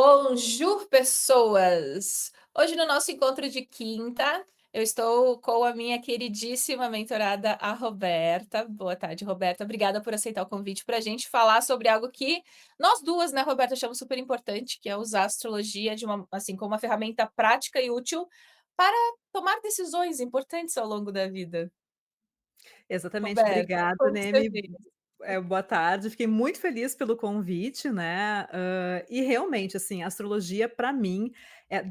Bonjour, pessoas! Hoje, no nosso encontro de quinta, eu estou com a minha queridíssima mentorada, a Roberta. Boa tarde, Roberta. Obrigada por aceitar o convite para a gente falar sobre algo que nós duas, né, Roberta, achamos super importante, que é usar a astrologia assim, como uma ferramenta prática e útil para tomar decisões importantes ao longo da vida. Exatamente, Roberta, obrigada, como que você Neme. vê? Boa tarde, fiquei muito feliz pelo convite, né, e realmente, assim, a astrologia para mim,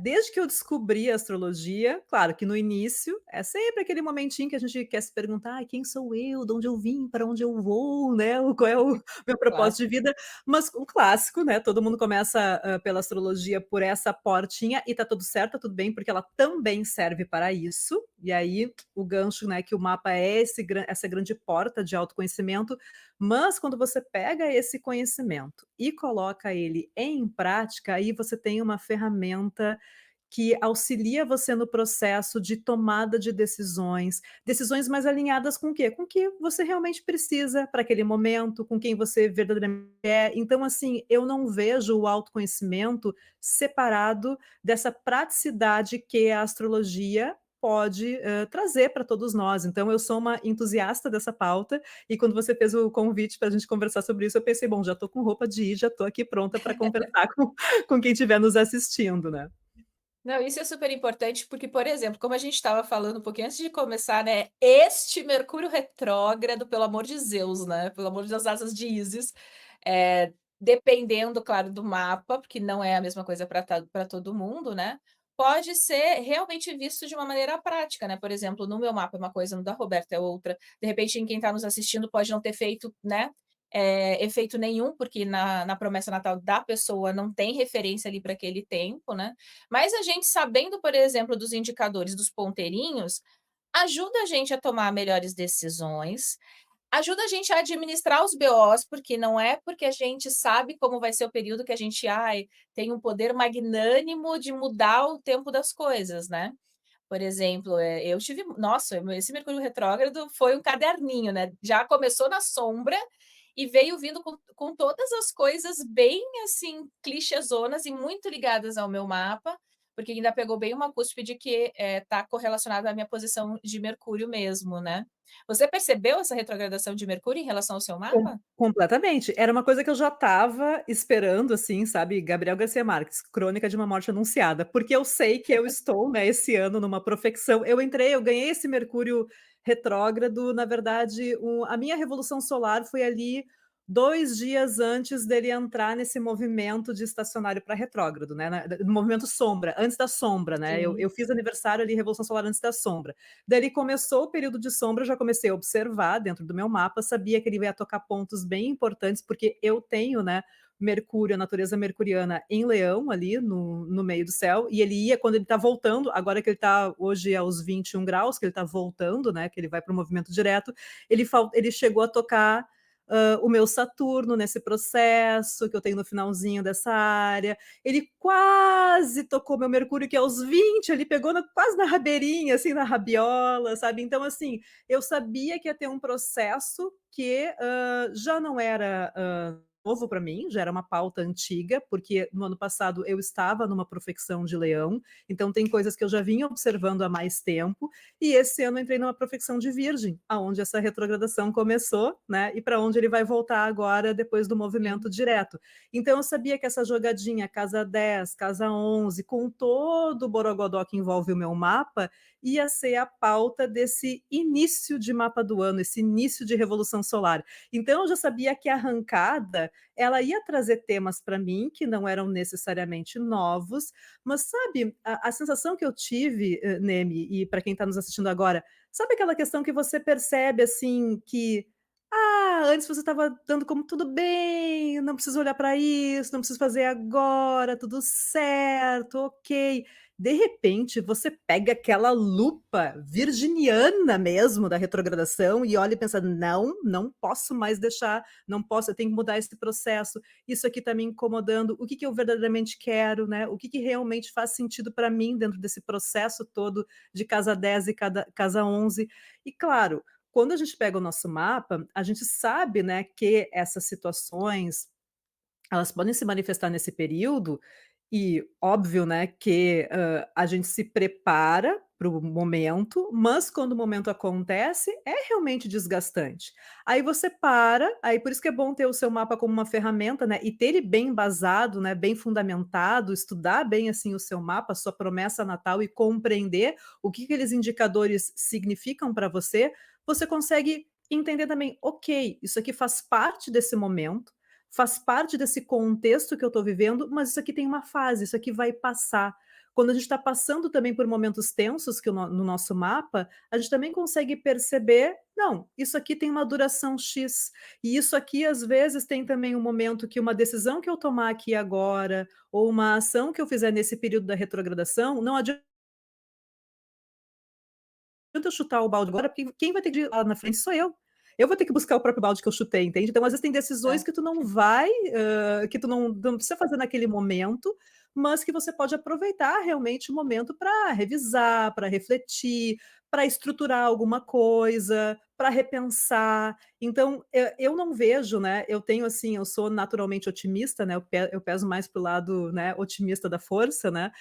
desde que eu descobri a astrologia, claro que no início é sempre aquele momentinho que a gente quer se perguntar: "Ai, quem sou eu? De onde eu vim? Para onde eu vou?", né, qual é o meu propósito de Clássico. vida, mas o clássico, né, todo mundo começa, pela astrologia por essa portinha e tá tudo certo, tá tudo bem, porque ela também serve para isso, e aí o gancho, né, que o mapa é essa grande porta de autoconhecimento, mas quando você pega esse conhecimento e coloca ele em prática, aí você tem uma ferramenta que auxilia você no processo de tomada de decisões, decisões mais alinhadas com o quê? Com o que você realmente precisa para aquele momento, com quem você verdadeiramente é. Então, assim, eu não vejo o autoconhecimento separado dessa praticidade que a astrologia pode, trazer para todos nós. Então eu sou uma entusiasta dessa pauta, e quando você fez o convite para a gente conversar sobre isso, eu pensei: "Bom, já estou com roupa de ir, já estou aqui pronta para conversar com quem estiver nos assistindo", né. Não, isso é super importante, porque, por exemplo, como a gente estava falando um pouquinho antes de começar, né, este Mercúrio retrógrado, pelo amor de Zeus, né, pelo amor das asas de Ísis, dependendo, claro, do mapa, porque não é a mesma coisa para todo mundo, né, pode ser realmente visto de uma maneira prática, né. Por exemplo, no meu mapa é uma coisa, no da Roberta é outra, de repente em quem está nos assistindo pode não ter feito, né, efeito nenhum, porque na promessa natal da pessoa não tem referência ali para aquele tempo, né. Mas a gente sabendo, por exemplo, dos indicadores, dos ponteirinhos, ajuda a gente a tomar melhores decisões, ajuda a gente a administrar os BOs, porque não é porque a gente sabe como vai ser o período que a gente, ai, tem um poder magnânimo de mudar o tempo das coisas, né. Por exemplo, eu tive nossa, esse Mercúrio retrógrado foi um caderninho, né, já começou na sombra e veio vindo com todas as coisas bem, assim, clichêzonas e muito ligadas ao meu mapa, porque ainda pegou bem uma cúspide que, tá correlacionada à minha posição de Mercúrio mesmo, né. Você percebeu essa retrogradação de Mercúrio em relação ao seu mapa? Completamente. Era uma coisa que eu já estava esperando, assim, sabe, Gabriel Garcia Marques, Crônica de uma Morte Anunciada, porque eu sei que eu estou, né, esse ano numa profecção. Eu ganhei esse Mercúrio retrógrado, na verdade, a minha revolução solar foi ali 2 dias antes dele entrar nesse movimento de estacionário para retrógrado, né, no movimento sombra, antes da sombra, né, eu Sim. eu fiz aniversário ali, revolução solar antes da sombra. Daí ele começou o período de sombra, eu já comecei a observar dentro do meu mapa, sabia que ele ia tocar pontos bem importantes, porque eu tenho, né, Mercúrio, a natureza mercuriana em Leão, ali no meio do céu, e ele ia, quando ele está voltando, agora que ele está hoje aos 21 graus, que ele está voltando, né, que ele vai para o movimento direto, ele chegou a tocar o meu Saturno nesse processo que eu tenho no finalzinho dessa área. Ele quase tocou meu Mercúrio, que é aos 20, ele pegou quase na rabeirinha, assim, na rabiola, sabe. Então, assim, eu sabia que ia ter um processo que já não era novo para mim, já era uma pauta antiga, porque no ano passado eu estava numa profecção de Leão, então tem coisas que eu já vinha observando há mais tempo, e esse ano eu entrei numa profecção de Virgem, aonde essa retrogradação começou, né, e para onde ele vai voltar agora depois do Sim. movimento direto. Então eu sabia que essa jogadinha casa 10, casa 11, com todo o borogodó que envolve o meu mapa, ia ser a pauta desse início de mapa do ano, esse início de revolução solar. Então eu já sabia que a arrancada, ela ia trazer temas para mim que não eram necessariamente novos, mas sabe, a sensação que eu tive, Neme, e para quem está nos assistindo agora, sabe aquela questão que você percebe, assim, que antes você estava dando como tudo bem, não preciso olhar para isso, não preciso fazer agora, tudo certo, ok. De repente, você pega aquela lupa virginiana mesmo da retrogradação e olha e pensa: "Não, não posso mais deixar, não posso, eu tenho que mudar esse processo, isso aqui está me incomodando, o que que eu verdadeiramente quero, né, o que que realmente faz sentido para mim dentro desse processo todo de casa 10 e casa 11". E claro, quando a gente pega o nosso mapa, a gente sabe, né, que essas situações, elas podem se manifestar nesse período, E óbvio, né, que, a gente se prepara para o momento, mas quando o momento acontece, é realmente desgastante. Aí você para, aí por isso que é bom ter o seu mapa como uma ferramenta, né, e ter ele bem embasado, né, bem fundamentado, estudar bem, assim, o seu mapa, a sua promessa natal e compreender o que aqueles indicadores significam para você, você consegue entender também: "Ok, isso aqui faz parte desse momento, faz parte desse contexto que eu estou vivendo, mas isso aqui tem uma fase, isso aqui vai passar. Quando a gente está passando também por momentos tensos que no nosso mapa, a gente também consegue perceber, não, isso aqui tem uma duração X, e isso aqui às vezes tem também um momento que uma decisão que eu tomar aqui agora, ou uma ação que eu fizer nesse período da retrogradação, não adianta eu chutar o balde agora, porque quem vai ter que ir lá na frente sou eu. Eu vou ter que buscar o próprio balde que eu chutei, entende? Então, às vezes, tem decisões É, que tu não vai, que tu não precisa fazer naquele momento, mas que você pode aproveitar realmente o momento para revisar, para refletir, para estruturar alguma coisa, para repensar. Então, eu não vejo, né, eu tenho assim, eu sou naturalmente otimista, né, eu peso mais para o lado, né, otimista da força, né,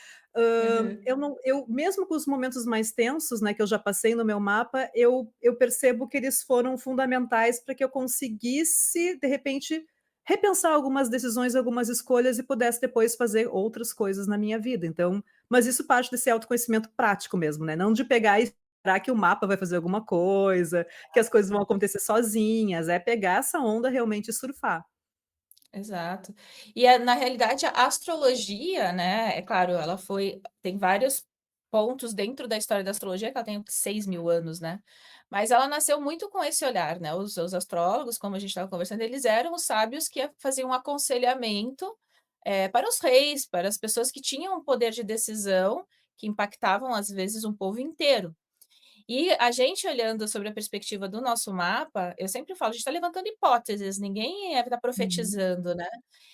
aham. eu não eu mesmo com os momentos mais tensos, né, que eu já passei no meu mapa, eu percebo que eles foram fundamentais para que eu conseguisse, de repente, repensar algumas decisões, algumas escolhas e pudesse depois fazer outras coisas na minha vida. Então, mas isso parte desse autoconhecimento prático mesmo, né, não de pegar e esperar que o mapa vai fazer alguma coisa, que as coisas vão acontecer sozinhas, é pegar essa onda realmente e surfar. Exato. E na realidade a astrologia, né, é claro, ela foi tem vários pontos dentro da história da astrologia que ela tem 6.000 anos, né, mas ela nasceu muito com esse olhar, né, os astrólogos, como a gente estava conversando, eles eram os sábios que faziam um aconselhamento, para os reis, para as pessoas que tinham um poder de decisão, que impactavam às vezes um povo inteiro. E a gente olhando sobre a perspectiva do nosso mapa, eu sempre falo, a gente está levantando hipóteses, ninguém está Uhum. profetizando, né.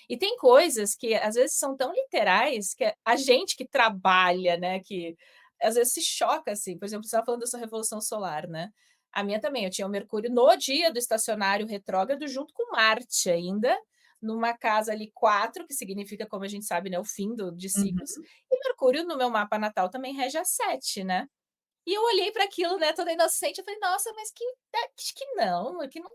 E tem coisas que às vezes são tão literais que a gente que trabalha, né, que às vezes se choca, assim, por exemplo, você estava falando da sua revolução solar, né. A minha também, eu tinha o Mercúrio no dia do estacionário retrógrado junto com Marte ainda, numa casa ali 4, que significa, como a gente sabe, né, o fim de ciclos, Uhum. e Mercúrio no meu mapa natal também rege a 7, né. E eu olhei para aquilo, né, toda inocente, eu falei: "Nossa, mas acho que não, aqui não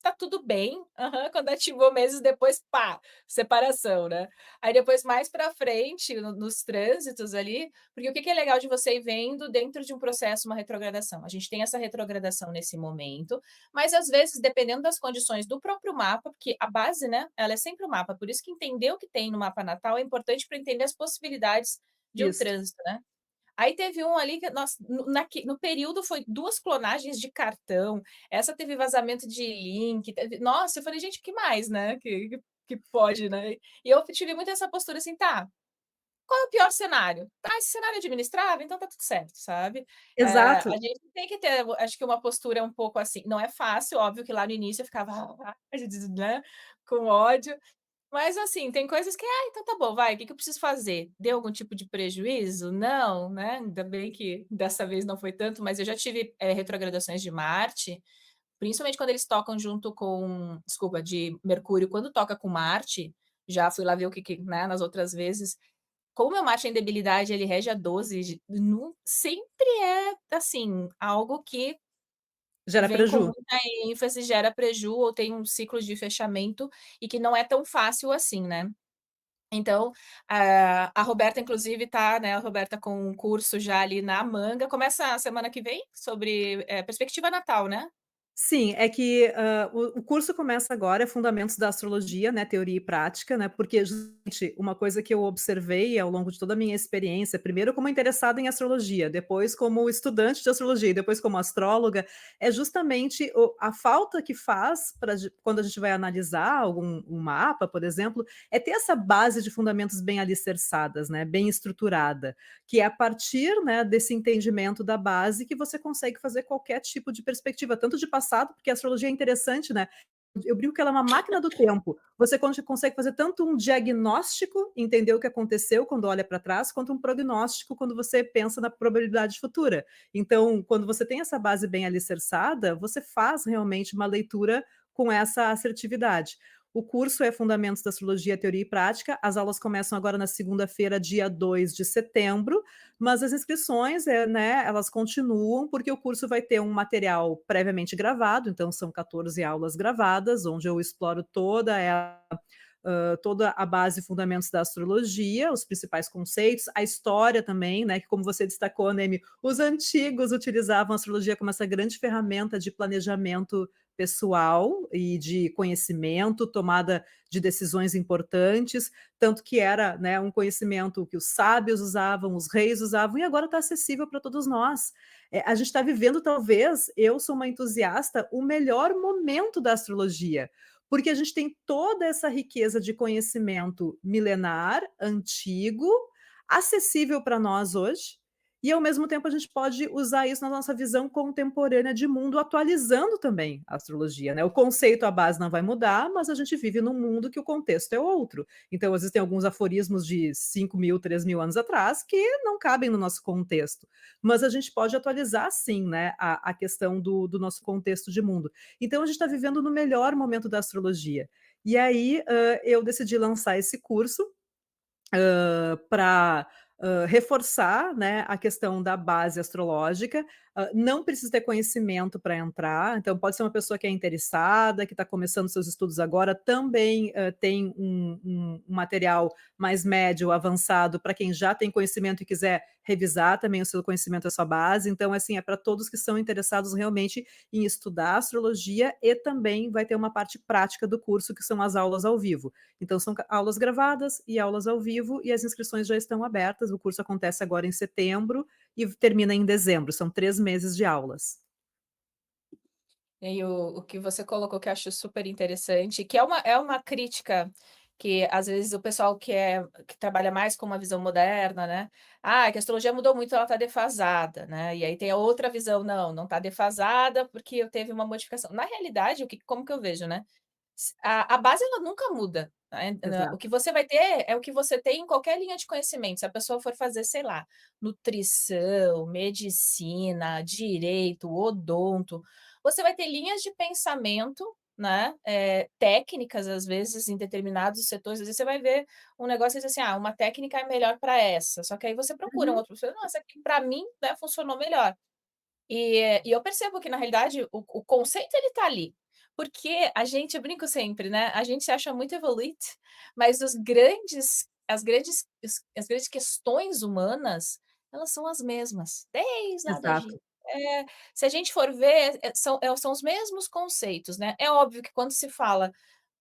tá tudo bem". Aham, quando ativou meses depois, pá, separação, né. Aí depois mais para frente, nos trânsitos ali, porque o que que é legal de você ir vendo dentro de um processo, uma retrogradação? A gente tem essa retrogradação nesse momento, mas às vezes dependendo das condições do próprio mapa, porque a base, né, ela é sempre o mapa, por isso que entender o que tem no mapa natal é importante para entender as possibilidades de um Isso. trânsito, né. Aí teve um ali que nossa, no período foi 2 clonagens de cartão, essa teve vazamento de link, teve nossa, eu falei: "Gente, o que mais, né, que pode, né?". E eu tive muito essa postura assim: "Tá, qual é o pior cenário? Tá, esse cenário é administrável, então tá tudo certo", sabe. A Exato. gente tem que ter, acho que uma postura um pouco assim não é fácil, óbvio que lá no início eu ficava, né, com ódio, mas assim, tem coisas que: "Ah, então tá bom, vai, o que que eu preciso fazer? Deu algum tipo de prejuízo? Não, né, ainda bem que dessa vez não foi tanto, mas eu já tive, retrogradações de Marte, principalmente quando eles tocam junto com desculpa, de Mercúrio, quando toca com Marte, já fui lá ver o que que, né, nas outras vezes, como o meu Marte é em debilidade, ele rege a 12, sempre é, assim, algo que Gera vem com preju. muita ênfase, gera preju ou tem um ciclo de fechamento e que não é tão fácil assim, né. Então, a Roberta inclusive tá, né, a Roberta com um curso já ali na manga, começa a semana que vem sobre, perspectiva natal, né? Sim, é que, o curso começa agora, é Fundamentos da Astrologia, né, teoria e prática, né, porque justamente uma coisa que eu observei ao longo de toda a minha experiência, primeiro como interessada em astrologia, depois como estudante de astrologia e depois como astróloga, é justamente a falta que faz pra quando a gente vai analisar um mapa, por exemplo, é ter essa base de fundamentos bem alicerçadas, né, bem estruturada, que é a partir, né, desse entendimento da base que você consegue fazer qualquer tipo de perspectiva, tanto de passado, porque a astrologia é interessante, né, eu brinco que ela é uma máquina do tempo. Você consegue fazer tanto um diagnóstico, entender o que aconteceu quando olha para trás, quanto um prognóstico quando você pensa na probabilidade futura. Então, quando você tem essa base bem alicerçada, você faz realmente uma leitura com essa assertividade. O curso é Fundamentos da Astrologia, Teoria e Prática. As aulas começam agora na segunda-feira, dia 2 de setembro, mas as inscrições, né, elas continuam, porque o curso vai ter um material previamente gravado, então são 14 aulas gravadas, onde eu exploro toda a base e fundamentos da astrologia, os principais conceitos, a história também, né, que como você destacou, Neme, os antigos utilizavam a astrologia como essa grande ferramenta de planejamento pessoal e de conhecimento, tomada de decisões importantes, tanto que era, né, um conhecimento que os sábios usavam, os reis usavam, e agora está acessível para todos nós. A gente está vivendo, talvez, eu sou uma entusiasta, o melhor momento da astrologia, porque a gente tem toda essa riqueza de conhecimento milenar, antigo, acessível para nós hoje, e ao mesmo tempo a gente pode usar isso na nossa visão contemporânea de mundo, atualizando também a astrologia, né? O conceito, a base não vai mudar, mas a gente vive num mundo que o contexto é outro. Então, existem alguns aforismos de 5.000, 3.000 anos atrás que não cabem no nosso contexto. Mas a gente pode atualizar, sim, né, a questão do nosso contexto de mundo. Então, a gente está vivendo no melhor momento da astrologia. E aí, eu decidi lançar esse curso para reforçar, né, a questão da base astrológica. Não precisa ter conhecimento para entrar, então pode ser uma pessoa que é interessada, que está começando seus estudos agora, também tem um material mais médio, avançado, para quem já tem conhecimento e quiser revisar também o seu conhecimento, a sua base. Então, assim, é para todos que são interessados realmente em estudar astrologia, e também vai ter uma parte prática do curso, que são as aulas ao vivo. Então, são aulas gravadas e aulas ao vivo, e as inscrições já estão abertas. O curso acontece agora em setembro e termina em dezembro. São 3 meses de aulas. E aí o que você colocou que eu acho super interessante, que é uma crítica que às vezes o pessoal que trabalha mais com uma visão moderna, né, que a astrologia mudou muito, ela está defasada, né, e aí tem a outra visão: "Não está defasada, porque eu teve uma modificação". Na realidade, como que eu vejo, né, a base ela nunca muda, né, o Exato. que você vai ter é o que você tem em qualquer linha de conhecimento. Se a pessoa for fazer, sei lá, nutrição, medicina, direito, odonto, você vai ter linhas de pensamento, né, técnicas, às vezes, em determinados setores. Às vezes você vai ver um negócio e diz assim: uma técnica é melhor para essa", só que aí você procura um Uhum. outro professor: "Não, essa aqui para mim, né, funcionou melhor". E eu percebo que na realidade o conceito ele tá ali, porque eu brinco sempre, né, a gente se acha muito evoluído, mas as grandes questões humanas, elas são as mesmas, desde lá da Exato. Egito. Se a gente for ver, são os mesmos conceitos, né. É óbvio que quando se fala,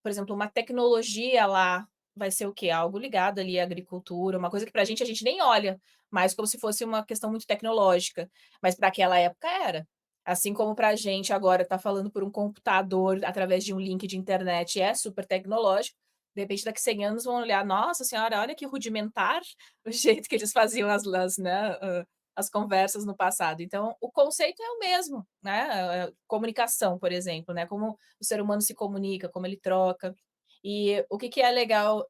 por exemplo, uma tecnologia lá, vai ser o quê? Algo ligado ali à agricultura, uma coisa que para a gente nem olha, mas como se fosse uma questão muito tecnológica, mas para aquela época era. Assim como para a gente agora tá falando por um computador através de um link de internet é super tecnológico, de repente daqui 100 anos vão olhar: "Nossa senhora, olha que rudimentar o jeito que eles faziam as conversas no passado". Então o conceito é o mesmo, né, comunicação, por exemplo, né, como o ser humano se comunica, como ele troca. E o que que é legal,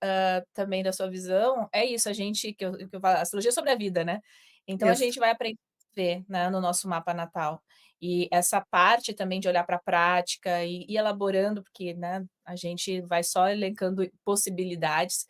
também da sua visão, é isso, a gente que eu falo, astrologia é sobre a vida, né. Então a Isso. gente vai aprender a ver, né, no nosso mapa natal. E essa parte também de olhar para a prática e ir elaborando, porque, né, a gente vai só elencando possibilidades.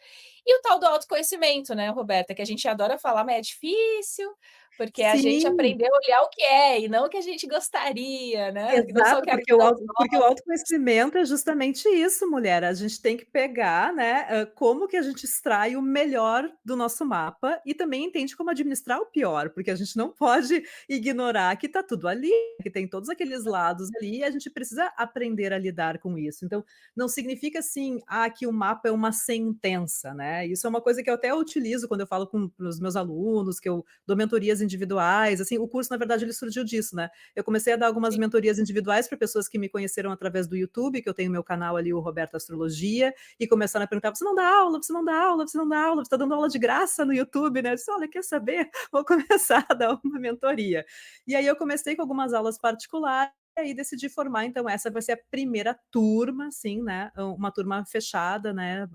E o tal do autoconhecimento, né, Roberta, que a gente adora falar, mas é difícil, porque a gente Sim. aprendeu a olhar o que é e não o que a gente gostaria, né, não só o Exato, que porque agrada aos o olhos. autoconhecimento é justamente isso, mulher, a gente tem que pegar, né, como que a gente extrai o melhor do nosso mapa e também entende como administrar o pior, porque a gente não pode ignorar que tá tudo ali, que tem todos aqueles lados ali e a gente precisa aprender a lidar com isso. Então, não significa assim, que o mapa é uma sentença, né, isso é uma coisa que eu até utilizo quando eu falo com os meus alunos, que eu dou mentorias individuais, assim, o curso na verdade ele surgiu disso, né, eu comecei a dar algumas mentorias individuais para pessoas que me conheceram através do YouTube, que eu tenho meu canal ali, o Roberta Astrologia, e começaram a perguntar: "Você não dá aula? Você não dá aula? Você não dá aula? Você está dando aula de graça no YouTube, né?" Eu disse: "Olha, quer saber? Vou começar a dar uma mentoria". E aí eu comecei com algumas aulas particulares, E aí decidi formar, então essa vai ser a primeira turma, assim, né, uma turma fechada, né,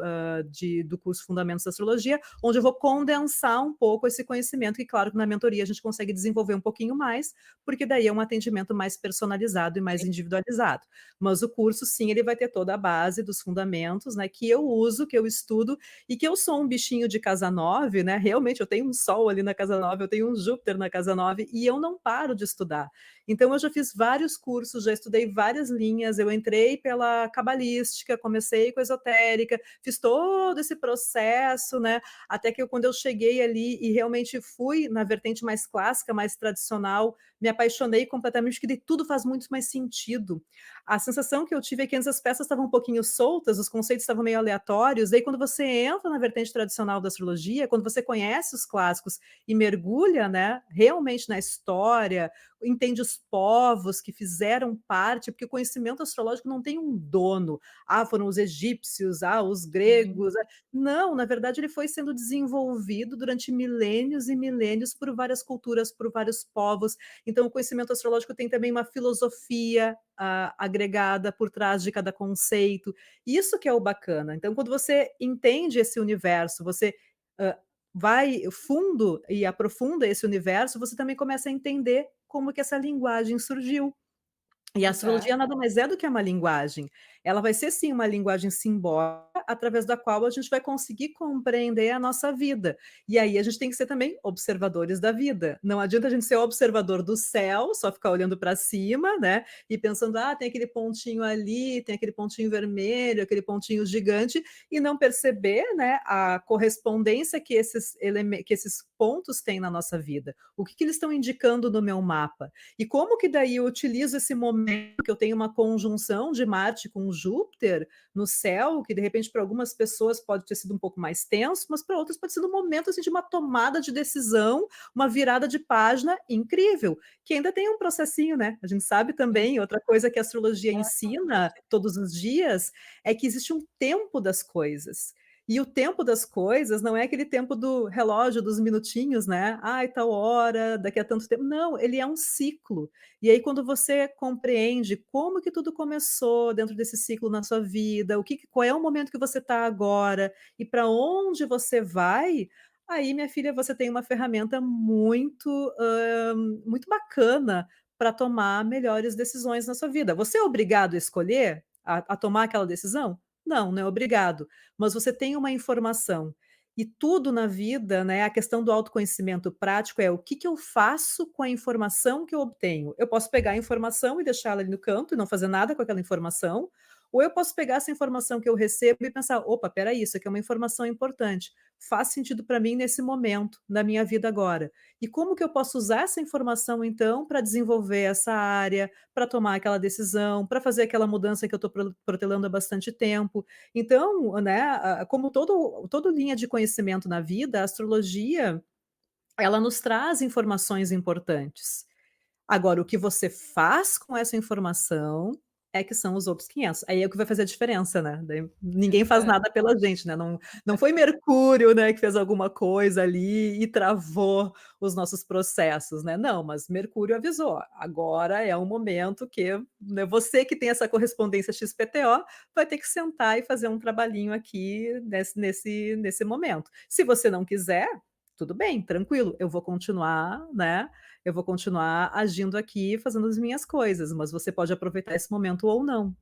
do curso Fundamentos da Astrologia, onde eu vou condensar um pouco esse conhecimento, e claro que na mentoria a gente consegue desenvolver um pouquinho mais, porque daí é um atendimento mais personalizado e mais individualizado. Mas o curso sim, ele vai ter toda a base dos fundamentos, né, que eu uso, que eu estudo, e que eu sou um bichinho de casa 9, né, realmente eu tenho um sol ali na casa 9, eu tenho um Júpiter na casa 9 e eu não paro de estudar. Então eu já fiz vários cursos, já estudei várias linhas, eu entrei pela cabalística, comecei com a esotérica, fiz todo esse processo, né, até que quando eu cheguei ali e realmente fui na vertente mais clássica, mais tradicional, me apaixonei completamente, porque daí tudo faz muito mais sentido. A sensação que eu tive é que antes as peças estavam um pouquinho soltas, os conceitos estavam meio aleatórios, daí quando você entra na vertente tradicional da astrologia, quando você conhece os clássicos e mergulha, né, realmente na história, entende os povos que fizeram parte, porque o conhecimento astrológico não tem um dono. Ah, foram os egípcios, ah, os Sim, gregos. Não, na verdade, ele foi sendo desenvolvido durante milênios e milênios por várias culturas, por vários povos. Então, o conhecimento astrológico tem também uma filosofia agregada por trás de cada conceito. Isso que é o bacana. Então, quando você entende esse universo, você ah, vai fundo e aprofunda esse universo, você também começa a entender como que essa linguagem surgiu. E a astrologia exato. nada mais é do que uma linguagem. Ela vai ser sim uma linguagem simbólica, através da qual a gente vai conseguir compreender a nossa vida. E aí a gente tem que ser também observadores da vida. Não adianta a gente ser observador do céu, só ficar olhando para cima, né, e pensando: "Ah, tem aquele pontinho ali, tem aquele pontinho vermelho, aquele pontinho gigante", e não perceber, né, a correspondência que esses pontos têm na nossa vida. O que que eles estão indicando no meu mapa? E como que daí eu utilizo esse momento que eu tenho uma conjunção de Marte com Júpiter no céu, que de repente para algumas pessoas pode ter sido um pouco mais tenso, mas para outras pode ser um momento, assim, de uma tomada de decisão, uma virada de página incrível, que ainda tem um processinho, né. A gente sabe Sim. também, outra coisa que a astrologia Ah, com ensina certeza. todos os dias, é que existe um tempo das coisas. E o tempo das coisas não é aquele tempo do relógio dos minutinhos, né, "Ai, tal hora, daqui a tanto tempo", não, ele é um ciclo. E aí quando você compreende como que tudo começou dentro desse ciclo na sua vida, qual é o momento que você está agora e para onde você vai, aí minha filha, você tem uma ferramenta muito bacana para tomar melhores decisões na sua vida. Você é obrigado a escolher a tomar aquela decisão? Não, não é obrigado, mas você tem uma informação. E tudo na vida, né, a questão do autoconhecimento prático é o que que eu faço com a informação que eu obtenho. Eu posso pegar a informação e deixá-la ali no canto e não fazer nada com aquela informação, ou eu posso pegar essa informação que eu recebo e pensar: "Opa, espera aí, isso aqui é uma informação importante, faz sentido para mim nesse momento, na minha vida agora. E como que eu posso usar essa informação então para desenvolver essa área, para tomar aquela decisão, para fazer aquela mudança que eu estou protelando há bastante tempo?". Então, né, como todo linha de conhecimento na vida, a astrologia, ela nos traz informações importantes. Agora, o que você faz com essa informação é que são os outros 500. Aí é o que vai fazer a diferença, né. Daí ninguém faz Exato. nada pela gente, né, não foi Mercúrio, né, que fez alguma coisa ali e travou os nossos processos, né. Não, mas Mercúrio avisou: "Ó, agora é um momento que, né, você que tem essa correspondência XPTO, vai ter que sentar e fazer um trabalhinho aqui nesse momento. Se você não quiser, tudo bem, tranquilo, eu vou continuar, né, eu vou continuar agindo aqui, fazendo as minhas coisas, mas você pode aproveitar esse momento ou não".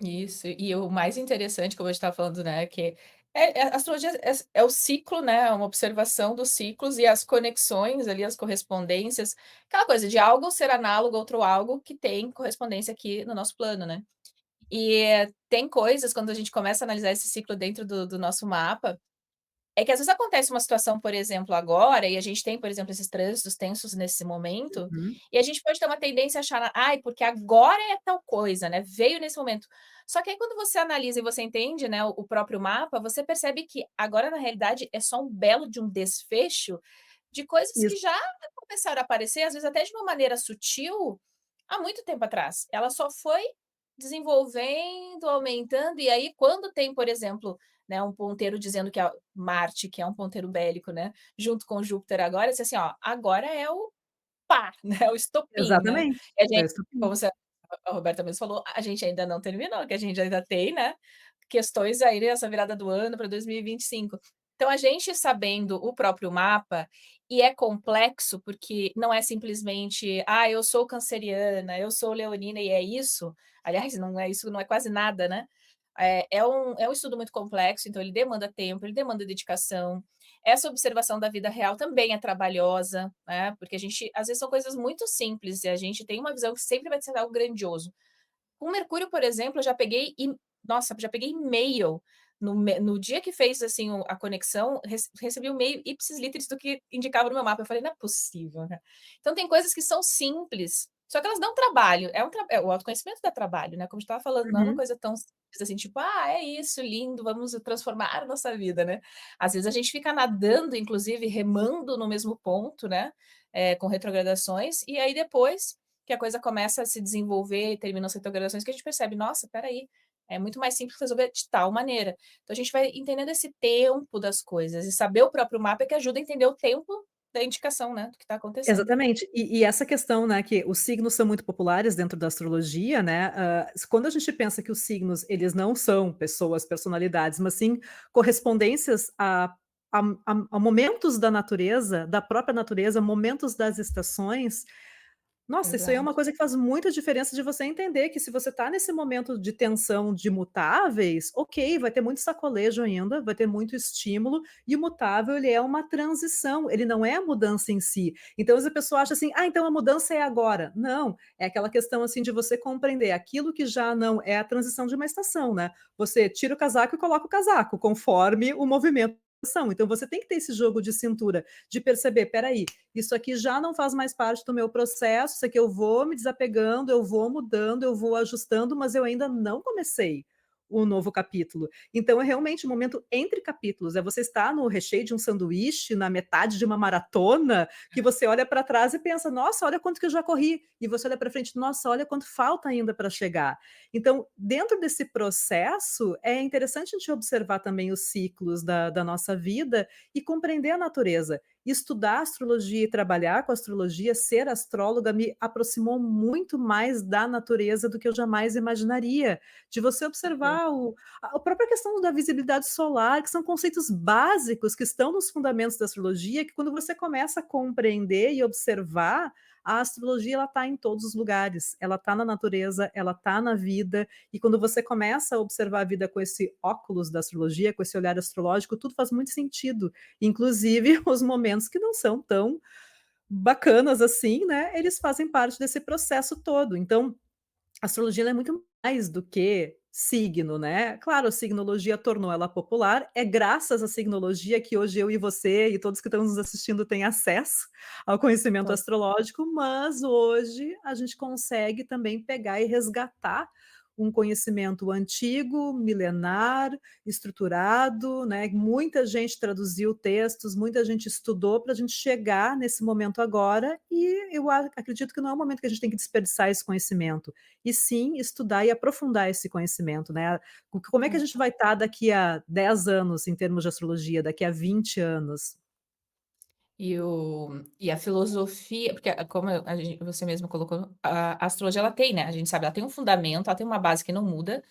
Isso, e o mais interessante, como a gente estava falando, né, que a astrologia é o ciclo, né, é uma observação dos ciclos e as conexões ali, as correspondências, aquela coisa de algo ser análogo a outro algo que tem correspondência aqui no nosso plano, né. E tem coisas quando a gente começa a analisar esse ciclo dentro do nosso mapa, é que às vezes acontece uma situação, por exemplo, agora, e a gente tem, por exemplo, esses trânsitos tensos nesse momento, Uhum. e a gente pode ter uma tendência a achar: "Ai, porque agora é tal coisa, né, veio nesse momento". Só que aí quando você analisa e você entende, né, o próprio mapa, você percebe que agora na realidade é só um belo de um desfecho de coisas que Isso. já começaram a aparecer, às vezes até de uma maneira sutil, há muito tempo atrás. Ela só foi desenvolvendo, aumentando, e aí quando tem, por exemplo, né, um ponteiro dizendo que é Marte, que é um ponteiro bélico, né, junto com Júpiter agora, diz assim: "Ó, agora é o pá, né, o estopim, né. Exatamente. E a É gente, isso. como a Roberta mesmo falou, a gente ainda não terminou, que a gente ainda tem, né, questões aí nessa virada do ano para 2025. Então a gente sabendo o próprio mapa, e é complexo, porque não é simplesmente: "Ah, eu sou canceriana, eu sou leonina e é isso". Aliás, não é isso, não é quase nada, né. É um estudo muito complexo, então ele demanda tempo, ele demanda dedicação. Essa observação da vida real também é trabalhosa, né, porque a gente às vezes são coisas muito simples e a gente tem uma visão que sempre vai ser algo grandioso. Com Mercúrio, por exemplo, eu já peguei nossa, já peguei e-mail no dia que fez, assim, a conexão, recebi o e-mail ipsis literis do que indicava no meu mapa. Eu falei: "Não é possível, né". Então tem coisas que são simples, só que elas dão trabalho, o autoconhecimento dá trabalho, né, como a gente estava falando, não é uma Uhum. coisa tão simples assim, tipo: "Ah, é isso, lindo, vamos transformar a nossa vida", né. Às vezes a gente fica nadando, inclusive remando no mesmo ponto, né, com retrogradações, e aí depois que a coisa começa a se desenvolver e terminam as retrogradações, que a gente percebe: "Nossa, espera aí, é muito mais simples resolver de tal maneira". Então a gente vai entendendo esse tempo das coisas, e saber o próprio mapa é que ajuda a entender o tempo da indicação, né, do que está acontecendo. Exatamente. E essa questão, né, que os signos são muito populares dentro da astrologia, né, quando a gente pensa que os signos, eles não são pessoas, personalidades, mas sim correspondências a momentos da natureza, da própria natureza, momentos das estações. Nossa, isso aí é uma Verdade. coisa que faz muita diferença de você entender que se você está nesse momento de tensão de mutáveis, ok, vai ter muito sacolejo ainda, vai ter muito estímulo, e o mutável ele é uma transição, ele não é a mudança em si. Então as pessoa acha assim: "Ah, então a mudança é agora". Não, é aquela questão, assim, de você compreender aquilo que já não é a transição de uma estação, né. Você tira o casaco e coloca o casaco, conforme o movimento da estação. Então você tem que ter esse jogo de cintura, de perceber: "Espera aí, isso aqui já não faz mais parte do meu processo, isso aqui eu vou me desapegando, eu vou mudando, eu vou ajustando, mas eu ainda não comecei o novo capítulo". Então é realmente um momento entre capítulos, é você estar no recheio de um sanduíche, na metade de uma maratona, que você olha para trás e pensa: "Nossa, olha quanto que eu já corri", e você olha para frente: "Nossa, olha quanto falta ainda para chegar". Então, dentro desse processo, é interessante a gente observar também os ciclos da nossa vida e compreender a natureza. Estudar astrologia e trabalhar com astrologia, ser astróloga, me aproximou muito mais da natureza do que eu jamais imaginaria. De você Perfeito. observar a própria questão da visibilidade solar, que são conceitos básicos que estão nos fundamentos da astrologia, que quando você começa a compreender e observar, a astrologia ela está em todos os lugares, ela está na natureza, ela está na vida, e quando você começa a observar a vida com esse óculos da astrologia, com esse olhar astrológico, tudo faz muito sentido. Inclusive os momentos que não são tão bacanas assim, né, eles fazem parte desse processo todo. Então, a astrologia ela é muito mais do que signo, né. Claro, a signologia tornou ela popular, é graças à signologia que hoje eu e você e todos que estão nos assistindo têm acesso ao conhecimento Total. astrológico, mas hoje a gente consegue também pegar e resgatar um conhecimento antigo, milenar, estruturado, né, muita gente traduziu textos, muita gente estudou para a gente chegar nesse momento agora, e eu acredito que não é um momento que a gente tem que desperdiçar esse conhecimento, e sim estudar e aprofundar esse conhecimento, né. Como é que a gente vai estar daqui a 10 anos em termos de astrologia, daqui a 20 anos? E a filosofia, porque como você mesmo colocou, a astrologia ela tem, né, a gente sabe, ela tem um fundamento, ela tem uma base que não muda,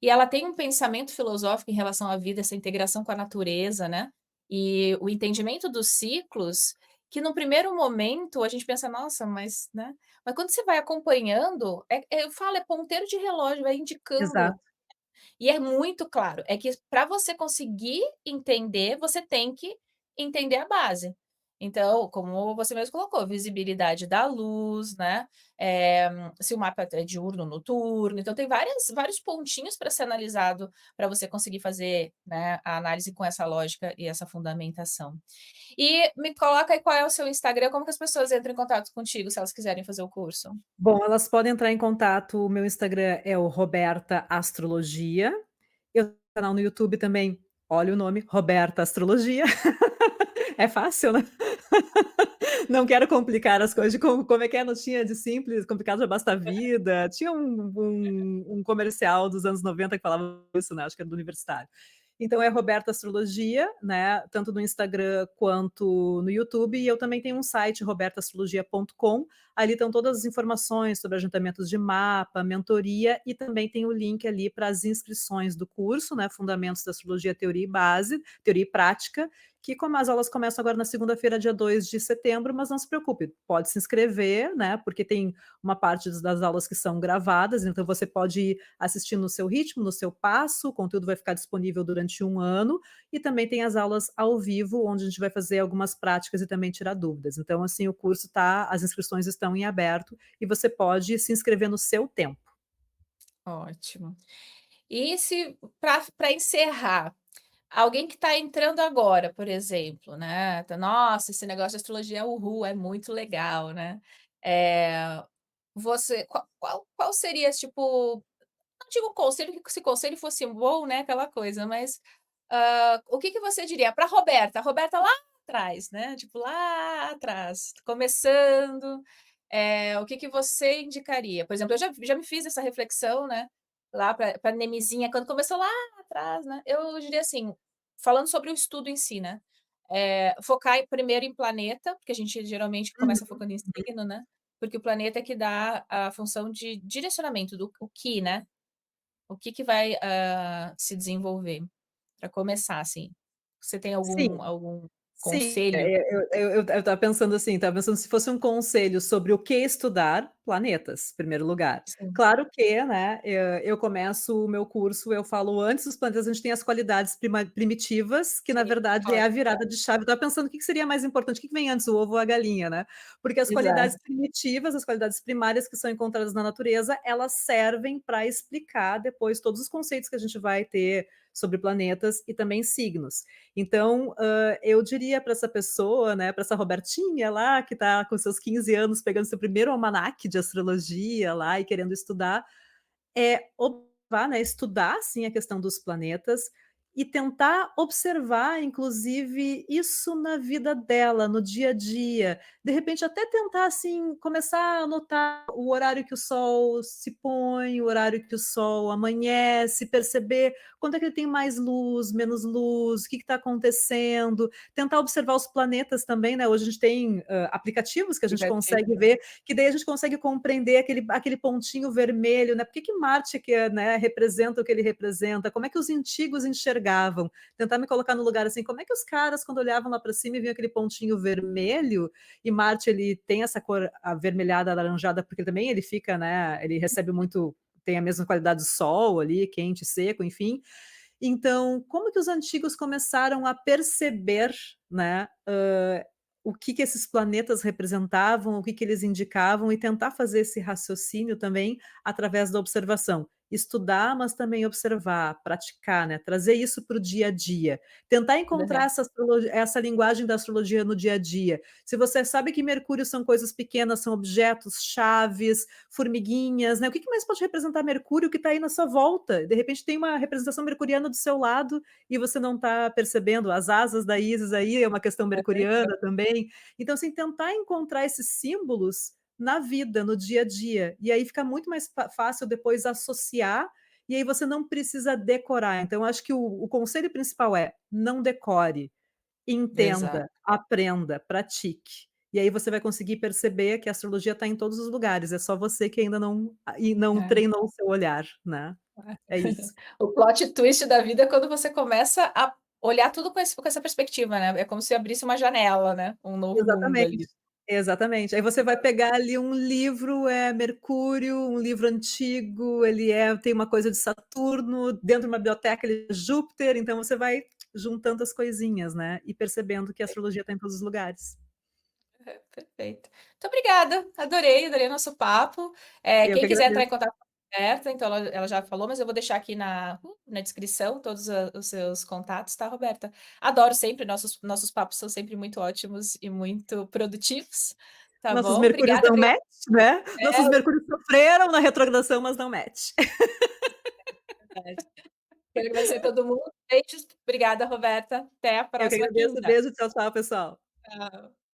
e ela tem um pensamento filosófico em relação à vida, essa integração com a natureza, né, e o entendimento dos ciclos, que no primeiro momento a gente pensa: "Nossa, mas", né, mas quando você vai acompanhando, eu falo, é ponteiro de relógio, vai indicando, Exato. e é muito claro, é que para você conseguir entender, você tem que entender a base. Então, como você mesmo colocou, visibilidade da luz, né, se o mapa é diurno, noturno, então tem vários pontinhos para ser analisado, para você conseguir fazer, né, a análise com essa lógica e essa fundamentação. E me coloca aí qual é o seu Instagram, como que as pessoas entram em contato contigo, se elas quiserem fazer o curso? Bom, elas podem entrar em contato, o meu Instagram é o Roberta Astrologia, eu tenho um canal no YouTube também, olha o nome, Roberta Astrologia. É fácil, né? Não quero complicar as coisas, de como é que é, não tinha de simples, complicado já basta a vida, tinha um comercial dos anos 90 que falava isso, né, acho que era do Universitário. Então é Roberta Astrologia, né, tanto no Instagram quanto no YouTube, e eu também tenho um site robertaastrologia.com, ali estão todas as informações sobre agendamentos de mapa, mentoria e também tem o link ali para as inscrições do curso, né, Fundamentos da Astrologia, Teoria e Base, Teoria e Prática, que como as aulas começam agora na segunda-feira, dia 2 de setembro, mas não se preocupe, pode se inscrever, né, porque tem uma parte das aulas que são gravadas, então você pode ir assistindo no seu ritmo, no seu passo, o conteúdo vai ficar disponível durante um ano, e também tem as aulas ao vivo, onde a gente vai fazer algumas práticas e também tirar dúvidas. Então, assim, o curso tá as inscrições estão em aberto e você pode se inscrever no seu tempo. Ótimo. E se para encerrar, alguém que está entrando agora, por exemplo, né, tá: "Nossa, esse negócio de astrologia, uhul, é muito legal", né. Eh, você qual seria, tipo, não digo um conselho, que se conselho fosse bom, né, aquela coisa, mas, o que que você diria para Roberta? A Roberta lá atrás, né, tipo, lá atrás, começando, o que que você indicaria? Por exemplo, eu já me fiz essa reflexão, né, lá para Nemezinha, quando começou lá atrás, né, eu diria assim, falando sobre o estudo em si, né, focar primeiro em planeta, porque a gente geralmente Uhum. começa focando em signo, né, porque o planeta é que dá a função de direcionamento do o que, né, o que que vai, se desenvolver? Para começar, assim. Você tem Sim. algum Sim, conselho? eu estava pensando assim, estava pensando se fosse um conselho sobre o que estudar, planetas, em primeiro lugar. Sim, Claro que, né, eu começo o meu curso, eu falo antes dos planetas, a gente tem as qualidades primitivas, que na sim, verdade é a ótimo. virada de chave. Eu estava pensando o que que seria mais importante, o que que vem antes, o ovo ou a galinha, né? Porque as qualidades Exato, primitivas, as qualidades primárias que são encontradas na natureza, elas servem para explicar depois todos os conceitos que a gente vai ter sobre planetas e também signos. Então, eu diria para essa pessoa, né, para essa Robertinha lá, que está com seus 15 anos, pegando seu primeiro almanaque de astrologia lá e querendo estudar, observar, né, estudar sim a questão dos planetas e tentar observar, inclusive, isso na vida dela, no dia a dia. De repente, até tentar, assim, começar a notar o horário que o sol se põe, o horário que o sol amanhece, perceber quando é que ele tem mais luz, menos luz, o que está acontecendo, tentar observar os planetas também, né? Hoje a gente tem aplicativos que a gente aplicativo. consegue ver que daí a gente consegue compreender aquele pontinho vermelho, né, por que que Marte que, né, representa o que ele representa, como é que os antigos enxergavam, tentar me colocar no lugar, assim, como é que os caras quando olhavam lá para cima e viam aquele pontinho vermelho, e Marte ele tem essa cor avermelhada, alaranjada, porque também ele fica, né, ele recebe muito tem a mesma qualidade do Sol ali, quente, seco, enfim. Então, como que os antigos começaram a perceber, né, o que que esses planetas representavam, o que que eles indicavam e tentar fazer esse raciocínio também através da observação. Estudar, mas também observar, praticar, né, trazer isso para o dia a dia. Tentar encontrar Aham. essa linguagem da astrologia no dia a dia. Se você sabe que Mercúrio são coisas pequenas, são objetos, chaves, formiguinhas, né, o que que mais pode representar Mercúrio que está aí na sua volta? De repente tem uma representação mercuriana do seu lado e você não está percebendo. As asas da Ísis aí é uma questão mercuriana também. Então, assim, tentar encontrar esses símbolos na vida, no dia a dia, e aí fica muito mais fácil depois associar, e aí você não precisa decorar. Então, acho que o conselho principal é: não decore, Exato. entenda, aprenda, pratique. E aí você vai conseguir perceber que a astrologia está em todos os lugares, é só você que ainda não É, treinou o seu olhar, né. é. É isso. O plot twist da vida é quando você começa a olhar tudo com essa perspectiva, né, é como se abrisse uma janela, né, um novo mundo Exatamente, ali. exatamente. Aí você vai pegar ali um livro, é Mercúrio, um livro antigo, ele tem uma coisa de Saturno, dentro de uma biblioteca ele é Júpiter, então você vai juntando as coisinhas, né, e percebendo que a astrologia está em todos os lugares. Perfeito. Muito obrigada, adorei o nosso papo. Eu que Quem quiser entrar agradeço. em contato com a Roberta, então ela já falou, mas eu vou deixar aqui na descrição todos os seus contatos, tá, Roberta? Adoro sempre, nossos papos são sempre muito ótimos e muito produtivos, tá Nossos bom? Mercúrios Obrigada, dão match, né, nossos é Mercúrios sofreram na retrogradação, mas dão match. verdade. Quero agradecer a todo mundo, beijos, obrigada, Roberta, até a Eu que próxima agradeço, quinta. beijo, tchau, tchau, pessoal. Tchau.